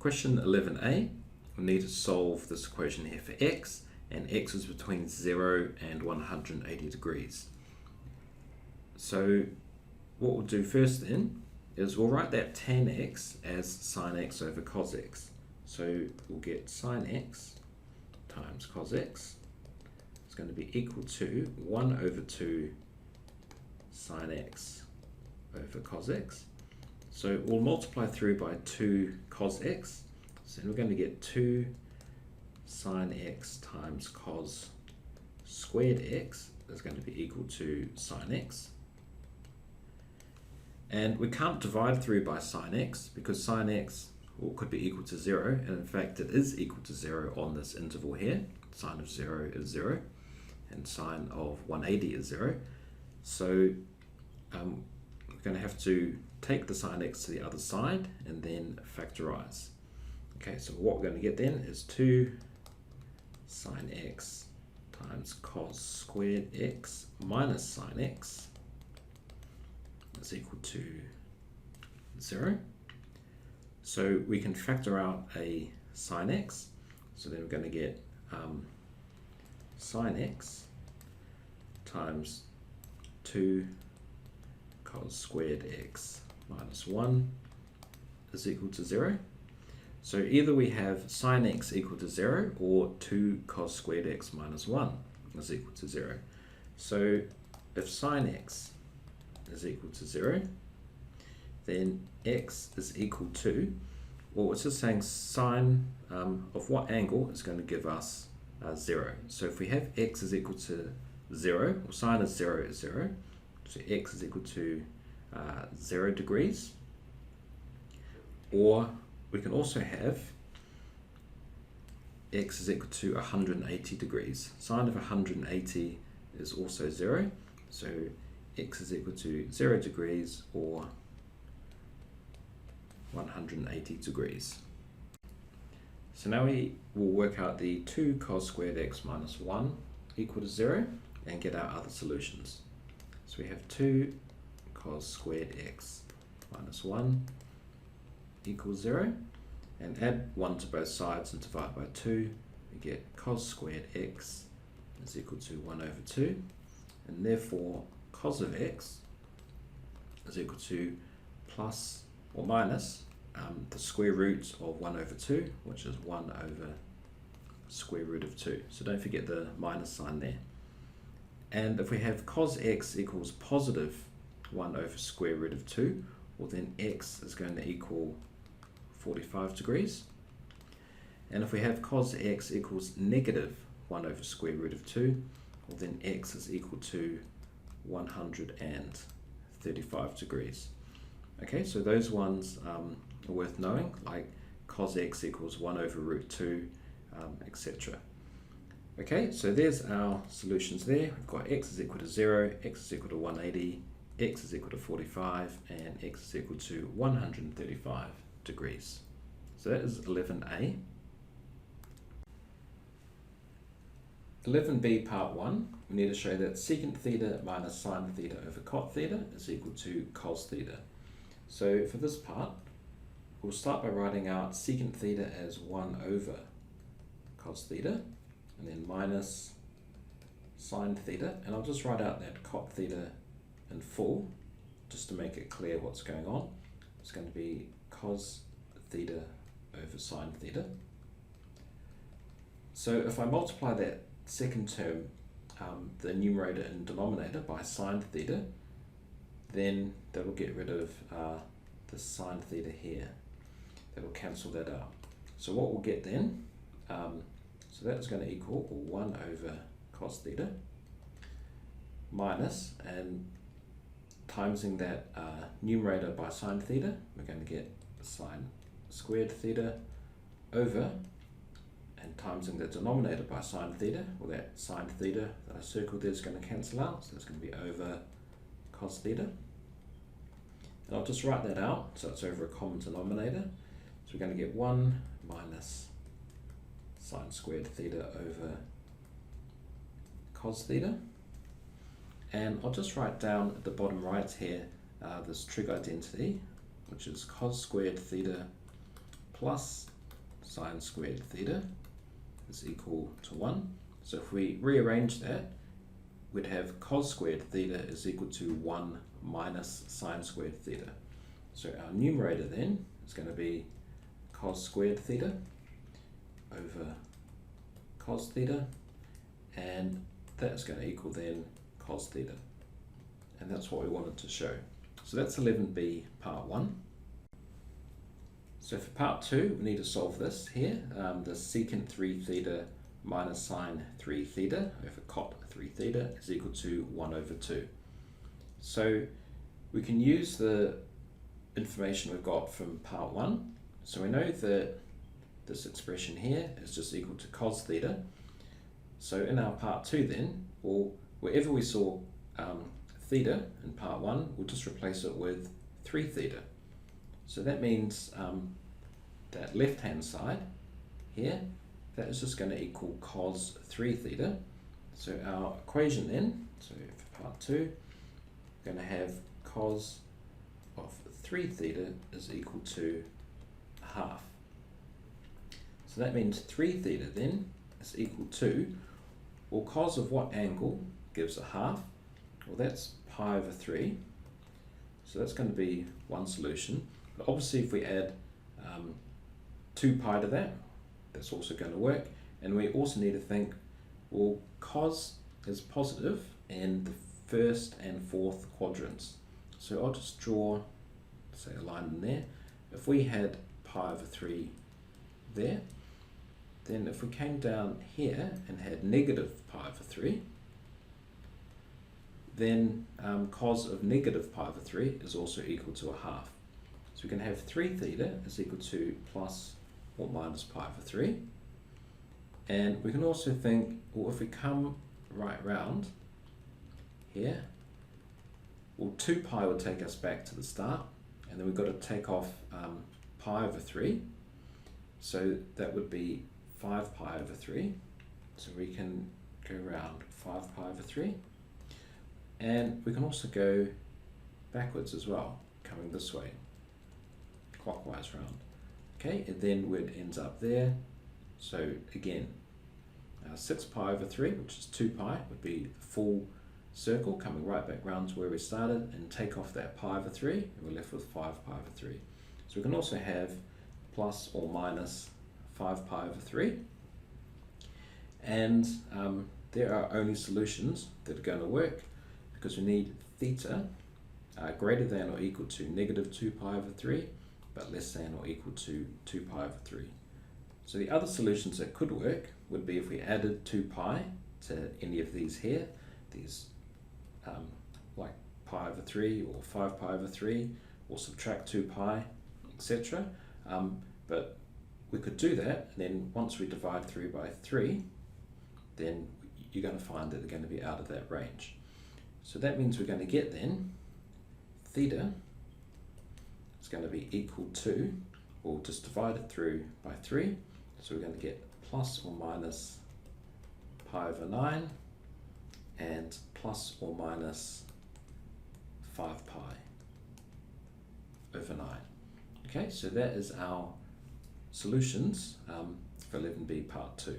Question 11a, we need to solve this equation here for x, and x is between 0 and 180 degrees. So what we'll do first then is we'll write that tan x as sine x over cos x. So we'll get sine x times cos x is going to be equal to 1 over 2 sine x over cos x. So we'll multiply through by 2 cos x, so we're going to get 2 sine x times cos squared x is going to be equal to sine x. And we can't divide through by sine x because sine x could be equal to 0, and in fact it is equal to 0 on this interval here. Sine of 0 is 0 and sine of 180 is 0. So we're going to have to take the sine x to the other side and then factorize. Okay, so what we're going to get then is 2 sine x times cos squared x minus sine x is equal to 0. So we can factor out a sine x, so then we're going to get sine x times 2 cos squared x minus 1 is equal to 0. So either we have sine x equal to 0 or 2 cos squared x minus 1 is equal to 0. So if sine x is equal to 0, then x is equal to, well, it's just saying sine of what angle is going to give us 0. So if we have x is equal to 0, or sine of 0 is 0, so x is equal to 0 degrees, or we can also have x is equal to 180 degrees. Sine of 180 is also 0, so x is equal to 0 degrees or 180 degrees. So now we will work out the 2 cos squared x minus 1 equal to 0 and get our other solutions. So we have 2 cos squared x minus 1 equals 0, and add 1 to both sides and divide by 2. We get cos squared x is equal to 1 over 2, and therefore cos of x is equal to plus or minus the square root of 1 over 2, which is 1 over square root of 2. So don't forget the minus sign there. And if we have cos x equals positive 1 over square root of 2, well then x is going to equal 45 degrees. And if we have cos x equals negative 1 over square root of 2, well then x is equal to 135 degrees. Okay, so those ones are worth knowing, like cos x equals 1 over root 2, etc. Okay, so there's our solutions there. We've got x is equal to 0, x is equal to 180, x is equal to 45, and x is equal to 135 degrees. So that is 11a. 11b part 1, we need to show that secant theta minus sine theta over cot theta is equal to cos theta. So for this part, we'll start by writing out secant theta as 1 over cos theta, and then minus sine theta, and I'll just write out that cot theta in full, just to make it clear what's going on. It's going to be cos theta over sine theta. So if I multiply that second term, the numerator and denominator, by sine theta, then that will get rid of the sine theta here. That will cancel that out. So what we'll get then, so that is going to equal 1 over cos theta minus, and timesing that numerator by sine theta, we're going to get sine squared theta over, and timesing the denominator by sine theta, well that sine theta that I circled there is going to cancel out, so it's going to be over cos theta. And I'll just write that out, so it's over a common denominator. So we're going to get 1 minus sine squared theta over cos theta. And I'll just write down at the bottom right here this trig identity, which is cos squared theta plus sine squared theta is equal to 1. So if we rearrange that, we'd have cos squared theta is equal to 1 minus sine squared theta. So our numerator then is going to be cos squared theta over cos theta, and that's going to equal then cos theta. And that's what we wanted to show. So that's 11b part 1. So for part 2, we need to solve this here. The secant 3 theta minus sine 3 theta over cot 3 theta is equal to 1 over 2. So we can use the information we've got from part 1. So we know that this expression here is just equal to cos theta. So in our part 2 then, well, wherever we saw theta in part 1, we'll just replace it with 3 theta. So that means that left hand side here, that is just going to equal cos 3 theta. So our equation then, so for part 2, we're going to have cos of 3 theta is equal to half. So that means 3 theta then is equal to, well, cos of what angle gives a half? Well, that's pi over 3. So that's going to be one solution. But obviously if we add 2 pi to that, that's also going to work. And we also need to think, well, cos is positive in the first and fourth quadrants. So I'll just draw, say, a line in there. If we had pi over 3 there, then if we came down here and had negative pi over 3, then cos of negative pi over 3 is also equal to a half. So we can have 3 theta is equal to plus or minus pi over 3. And we can also think, well, if we come right round here, well, 2 pi will take us back to the start, and then we've got to take off pi over 3. So that would be 5 pi over 3. So we can go around 5 pi over 3. And we can also go backwards as well, coming this way, clockwise round. Okay, and then where it ends up there. So again, 6 pi over 3, which is 2 pi, would be the full circle coming right back round to where we started, and take off that pi over 3, and we're left with 5 pi over 3. So we can also have plus or minus 5 pi over 3. And there are only solutions that are going to work, because we need theta greater than or equal to negative 2 pi over 3, but less than or equal to 2 pi over 3. So the other solutions that could work would be if we added 2 pi to any of these here, these like pi over 3 or 5 pi over 3, or subtract 2 pi, etc. But we could do that, and then once we divide through by 3, then you're going to find that they're going to be out of that range. So that means we're going to get then theta is going to be equal to, or just divide it through by 3, so we're going to get plus or minus pi over 9 and plus or minus 5 pi over 9. Okay, so that is our solutions for 11b part 2.